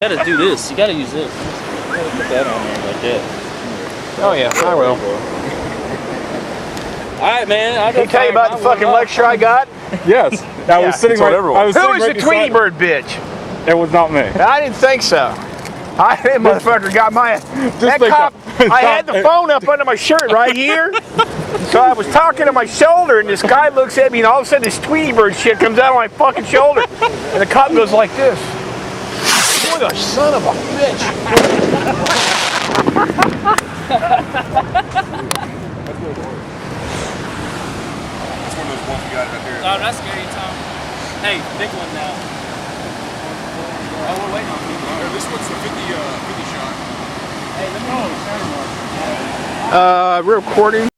You gotta do this. You gotta use this. You gotta put that on there like that. Oh yeah, I will. All right, man. Can you tell you about the fucking lecture I got? Yes. I was sitting right. I was Who sitting was right the Tweety beside- Bird bitch? It was not me. I didn't think so. That motherfucker got my. That like cop. that. I had the phone up under my shirt right here. So I was talking to my shoulder, and this guy looks at me, and all of a sudden this Tweety Bird shit comes out on my fucking shoulder, and the cop goes like this. What a son of a bitch! That's one of those ones you got right there. Oh, that's scary, Tom. Hey, big one now. Oh, we're waiting on people. This one's the 50 shot. Hey, let me know. Recording.